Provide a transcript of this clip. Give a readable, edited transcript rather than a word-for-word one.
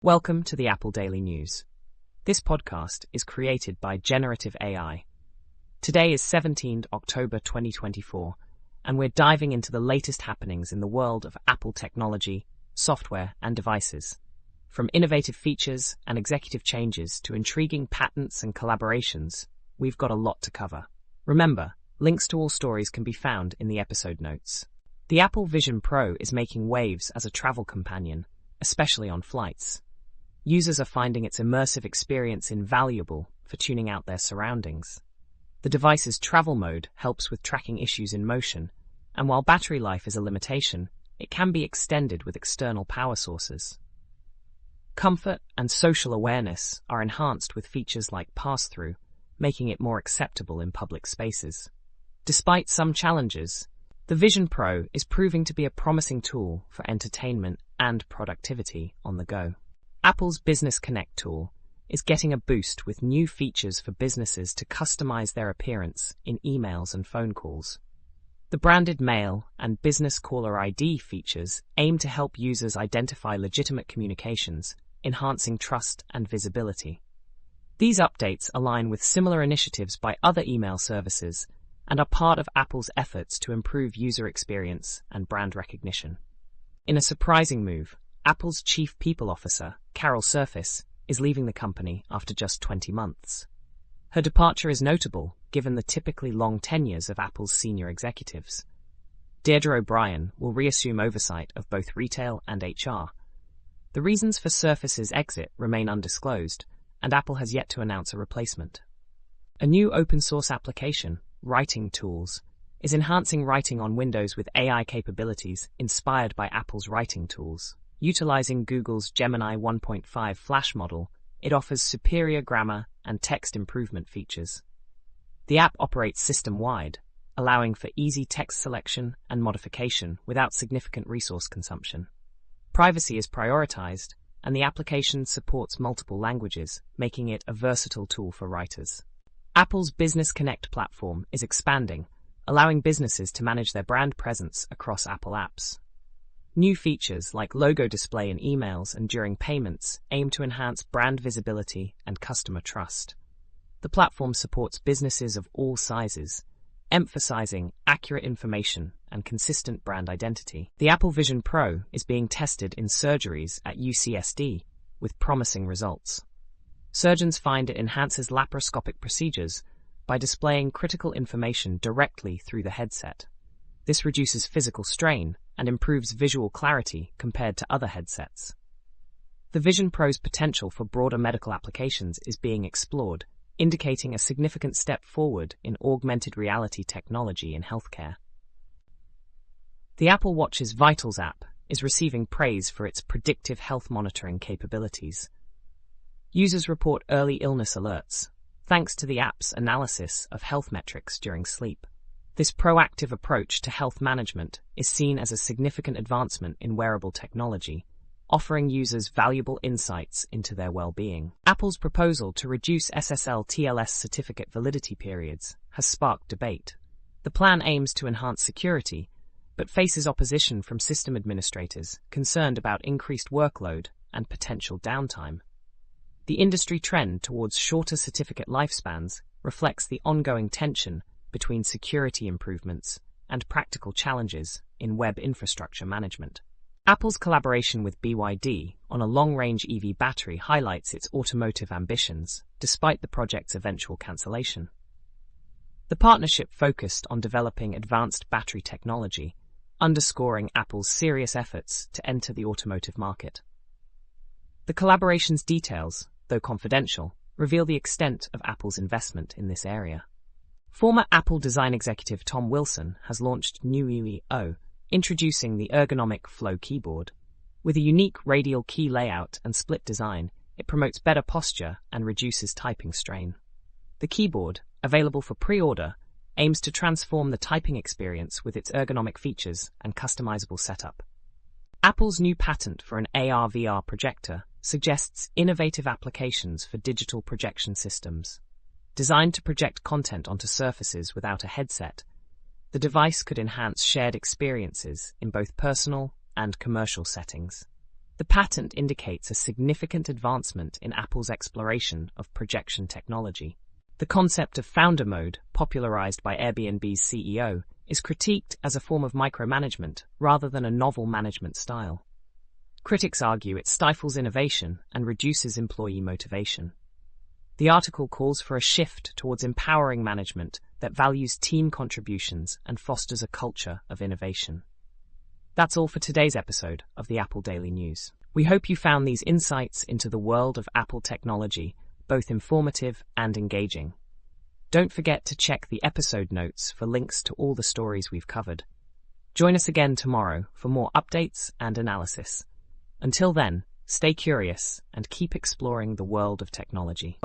Welcome to the Apple Daily News. This podcast is created by Generative AI. Today is 17th October 2024, and we're diving into the latest happenings in the world of Apple technology, software, and devices. From innovative features and executive changes to intriguing patents and collaborations, we've got a lot to cover. Remember, links to all stories can be found in the episode notes. The Apple Vision Pro is making waves as a travel companion, especially on flights. Users are finding its immersive experience invaluable for tuning out their surroundings. The device's travel mode helps with tracking issues in motion, and while battery life is a limitation, it can be extended with external power sources. Comfort and social awareness are enhanced with features like pass-through, making it more acceptable in public spaces. Despite some challenges, the Vision Pro is proving to be a promising tool for entertainment and productivity on the go. Apple's Business Connect tool is getting a boost with new features for businesses to customize their appearance in emails and phone calls. The branded mail and business caller ID features aim to help users identify legitimate communications, enhancing trust and visibility. These updates align with similar initiatives by other email services and are part of Apple's efforts to improve user experience and brand recognition. In a surprising move, Apple's Chief People Officer, Carol Surface, is leaving the company after just 20 months. Her departure is notable given the typically long tenures of Apple's senior executives. Deirdre O'Brien will reassume oversight of both retail and HR. The reasons for Surface's exit remain undisclosed, and Apple has yet to announce a replacement. A new open-source application, Writing Tools, is enhancing writing on Windows with AI capabilities inspired by Apple's writing tools. Utilizing Google's Gemini 1.5 Flash model, it offers superior grammar and text improvement features. The app operates system-wide, allowing for easy text selection and modification without significant resource consumption. Privacy is prioritized, and the application supports multiple languages, making it a versatile tool for writers. Apple's Business Connect platform is expanding, allowing businesses to manage their brand presence across Apple apps. New features like logo display in emails and during payments aim to enhance brand visibility and customer trust. The platform supports businesses of all sizes, emphasizing accurate information and consistent brand identity. The Apple Vision Pro is being tested in surgeries at UCSD with promising results. Surgeons find it enhances laparoscopic procedures by displaying critical information directly through the headset. This reduces physical strain and improves visual clarity compared to other headsets. The Vision Pro's potential for broader medical applications is being explored, indicating a significant step forward in augmented reality technology in healthcare. The Apple Watch's Vitals app is receiving praise for its predictive health monitoring capabilities. Users report early illness alerts, thanks to the app's analysis of health metrics during sleep. This proactive approach to health management is seen as a significant advancement in wearable technology, offering users valuable insights into their well-being. Apple's proposal to reduce SSL/TLS certificate validity periods has sparked debate. The plan aims to enhance security, but faces opposition from system administrators concerned about increased workload and potential downtime. The industry trend towards shorter certificate lifespans reflects the ongoing tension between security improvements and practical challenges in web infrastructure management. Apple's collaboration with BYD on a long-range EV battery highlights its automotive ambitions, despite the project's eventual cancellation. The partnership focused on developing advanced battery technology, underscoring Apple's serious efforts to enter the automotive market. The collaboration's details, though confidential, reveal the extent of Apple's investment in this area. Former Apple design executive Tom Wilson has launched NUIO, introducing the ergonomic Flow Keyboard. With a unique radial key layout and split design, it promotes better posture and reduces typing strain. The keyboard, available for pre-order, aims to transform the typing experience with its ergonomic features and customizable setup. Apple's new patent for an AR/VR projector suggests innovative applications for digital projection systems. Designed to project content onto surfaces without a headset, the device could enhance shared experiences in both personal and commercial settings. The patent indicates a significant advancement in Apple's exploration of projection technology. The concept of founder mode, popularized by Airbnb's CEO, is critiqued as a form of micromanagement rather than a novel management style. Critics argue it stifles innovation and reduces employee motivation. The article calls for a shift towards empowering management that values team contributions and fosters a culture of innovation. That's all for today's episode of the Apple Daily News. We hope you found these insights into the world of Apple technology both informative and engaging. Don't forget to check the episode notes for links to all the stories we've covered. Join us again tomorrow for more updates and analysis. Until then, stay curious and keep exploring the world of technology.